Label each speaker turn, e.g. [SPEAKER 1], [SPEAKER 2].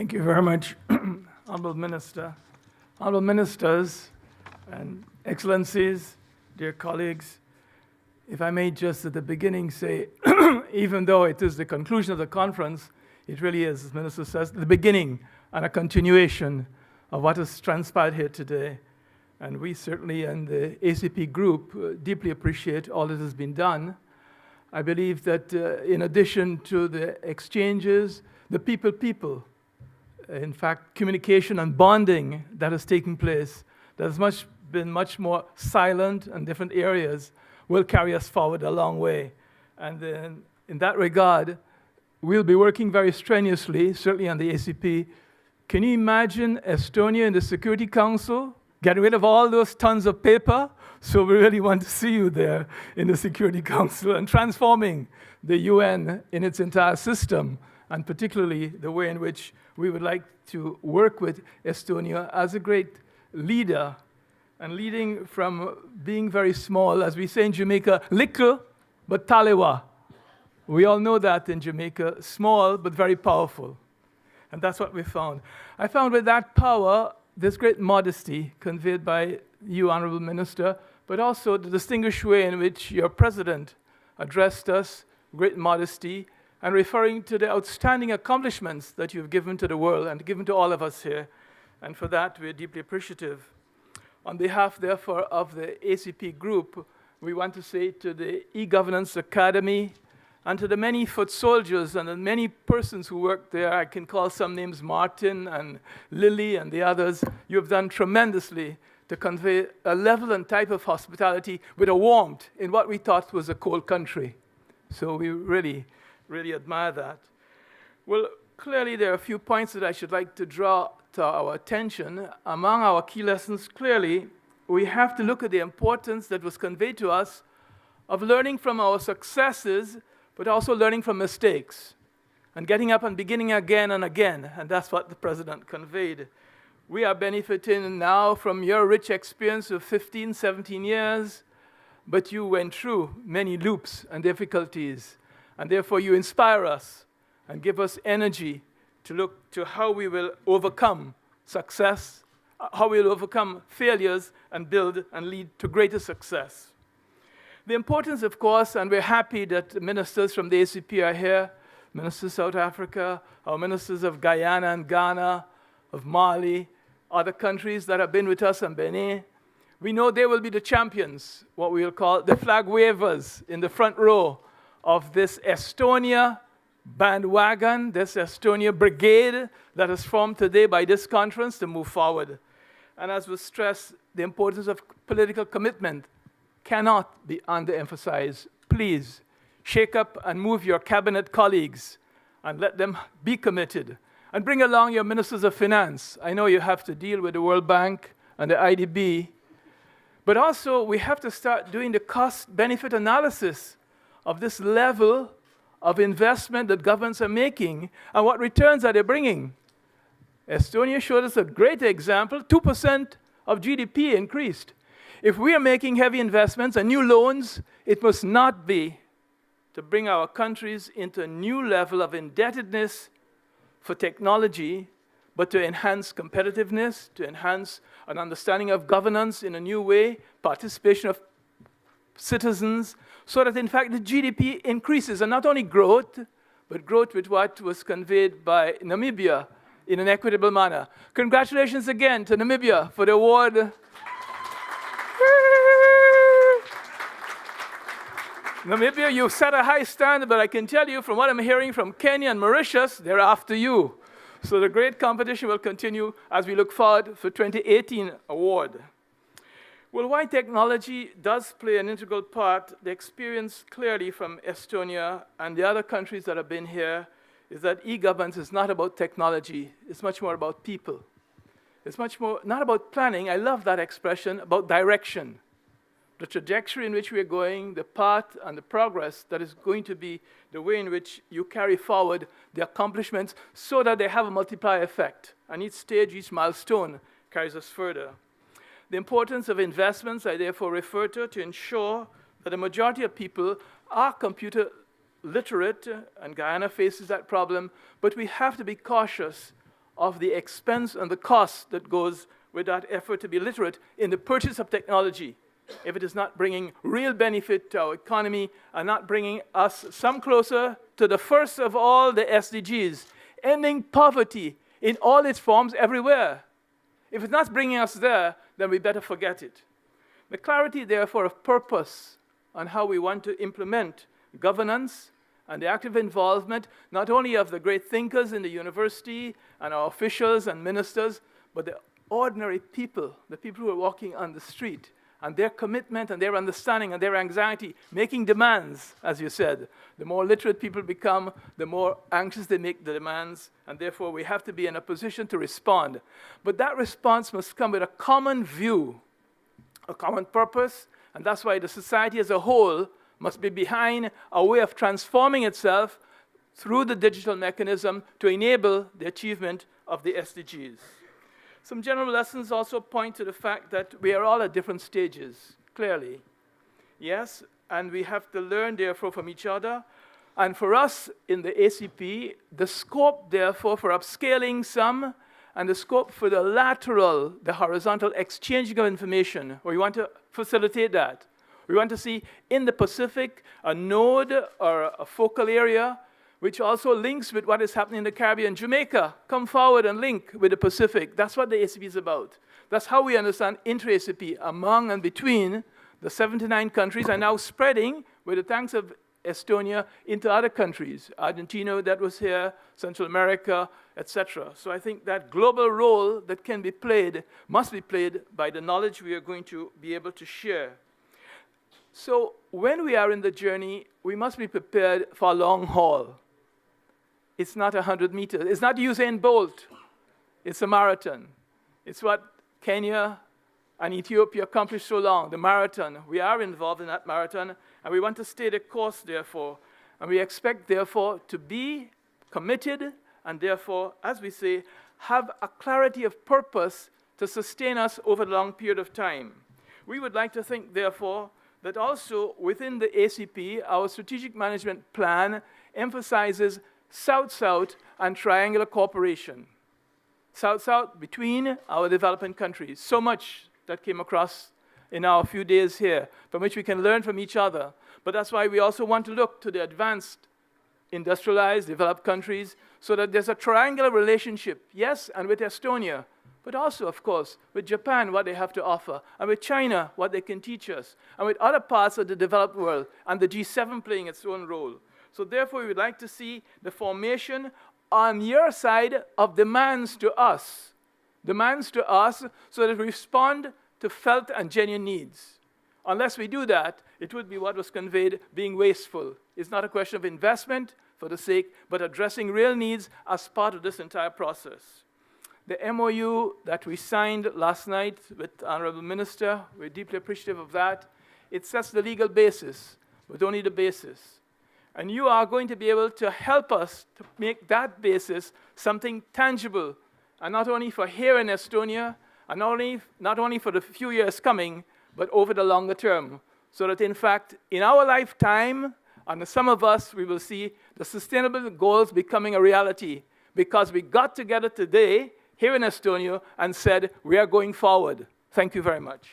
[SPEAKER 1] Thank you very much, Honorable Minister. Honorable Ministers and Excellencies, dear colleagues, if I may just at the beginning say, even though it is the conclusion of the conference, it really is, as the Minister says, the beginning and a continuation of what has transpired here today. And we certainly in the ACP group deeply appreciate all that has been done. I believe that in addition to the exchanges, the people, in fact, communication and bonding that has taken place, that has been much more silent in different areas, will carry us forward a long way. And then in that regard, we'll be working very strenuously, certainly on the ACP. Can you imagine Estonia in the Security Council, getting rid of all those tons of paper? So we really want to see you there in the Security Council and transforming the UN in its entire system, and particularly the way in which we would like to work with Estonia as a great leader, and leading from being very small, as we say in Jamaica, little but talewa. We all know that in Jamaica, small but very powerful. And that's what we found. I found with that power, this great modesty conveyed by you, Honorable Minister, but also the distinguished way in which your President addressed us, great modesty, and referring to the outstanding accomplishments that you've given to the world and given to all of us here. And for that, we're deeply appreciative. On behalf, therefore, of the ACP group, we want to say to the e-Governance Academy and to the many foot soldiers and the many persons who work there, I can call some names, Martin and Lily and the others, you have done tremendously to convey a level and type of hospitality with a warmth in what we thought was a cold country. So we really admire that. Well, clearly there are a few points that I should like to draw to our attention. Among our key lessons, clearly, we have to look at the importance that was conveyed to us of learning from our successes, but also learning from mistakes, and getting up and beginning again and again, and that's what the President conveyed. We are benefiting now from your rich experience of 15, 17 years, but you went through many loops and difficulties, and therefore you inspire us and give us energy to look to how we will overcome success, how we will overcome failures and build and lead to greater success. The importance, of course, and we're happy that the ministers from the ACP are here, ministers of South Africa, our ministers of Guyana and Ghana, of Mali, other countries that have been with us, and Benin. We know they will be the champions, what we will call the flag wavers in the front row of this Estonia bandwagon, this Estonia brigade that is formed today by this conference to move forward. And as we stress, the importance of political commitment cannot be underemphasized. Please shake up and move your cabinet colleagues and let them be committed. And bring along your ministers of finance. I know you have to deal with the World Bank and the IDB, but also we have to start doing the cost-benefit analysis of this level of investment that governments are making and what returns are they bringing. Estonia showed us a great example, 2% of GDP increased. If we are making heavy investments and new loans, it must not be to bring our countries into a new level of indebtedness for technology, but to enhance competitiveness, to enhance an understanding of governance in a new way, participation of citizens, so that in fact the GDP increases, and not only growth, but growth with what was conveyed by Namibia in an equitable manner. Congratulations again to Namibia for the award. Namibia, you've set a high standard, but I can tell you from what I'm hearing from Kenya and Mauritius, they're after you. So the great competition will continue as we look forward for 2018 award. Well, why technology does play an integral part, the experience clearly from Estonia and the other countries that have been here is that e-governance is not about technology. It's much more about people. It's much more, not about planning, I love that expression, about direction. The trajectory in which we are going, the path and the progress that is going to be the way in which you carry forward the accomplishments so that they have a multiplier effect. And each stage, each milestone carries us further. The importance of investments I therefore refer to ensure that the majority of people are computer literate, and Guyana faces that problem, but we have to be cautious of the expense and the cost that goes with that effort to be literate in the purchase of technology, if it is not bringing real benefit to our economy and not bringing us some closer to the first of all the SDGs, ending poverty in all its forms everywhere. If it's not bringing us there, then we better forget it. The clarity, therefore, of purpose on how we want to implement governance and the active involvement not only of the great thinkers in the university and our officials and ministers, but the ordinary people, the people who are walking on the street, and their commitment and their understanding and their anxiety, making demands, as you said. The more literate people become, the more anxious they make the demands, and therefore we have to be in a position to respond. But that response must come with a common view, a common purpose, and that's why the society as a whole must be behind a way of transforming itself through the digital mechanism to enable the achievement of the SDGs. Some general lessons also point to the fact that we are all at different stages, clearly. Yes, and we have to learn, therefore, from each other. And for us in the ACP, the scope, therefore, for upscaling some and the scope for the lateral, the horizontal exchanging of information, we want to facilitate that. We want to see in the Pacific a node or a focal area which also links with what is happening in the Caribbean. Jamaica, come forward and link with the Pacific. That's what the ACP is about. That's how we understand intra-ACP, among and between the 79 countries, and now spreading, with the thanks of Estonia, into other countries. Argentina, that was here, Central America, etc. So I think that global role that can be played must be played by the knowledge we are going to be able to share. So when we are in the journey, we must be prepared for a long haul. It's not 100 meters. It's not Usain Bolt. It's a marathon. It's what Kenya and Ethiopia accomplished so long, the marathon. We are involved in that marathon, and we want to stay the course, therefore. And we expect, therefore, to be committed and, therefore, as we say, have a clarity of purpose to sustain us over a long period of time. We would like to think, therefore, that also within the ACP, our strategic management plan emphasizes South-South and triangular cooperation. South-South between our developing countries. So much that came across in our few days here, from which we can learn from each other. But that's why we also want to look to the advanced, industrialized, developed countries, so that there's a triangular relationship, yes, and with Estonia, but also, of course, with Japan, what they have to offer, and with China, what they can teach us, and with other parts of the developed world, and the G7 playing its own role. So therefore, we would like to see the formation on your side of demands to us so that we respond to felt and genuine needs. Unless we do that, it would be what was conveyed, being wasteful. It's not a question of investment for the sake, but addressing real needs as part of this entire process. The MOU that we signed last night with the Honorable Minister, we're deeply appreciative of that. It sets the legal basis, but only the basis. And you are going to be able to help us to make that basis something tangible, and not only for here in Estonia, and not only for the few years coming, but over the longer term, so that in fact, in our lifetime, and some of us, we will see the sustainable goals becoming a reality, because we got together today here in Estonia and said, we are going forward. Thank you very much.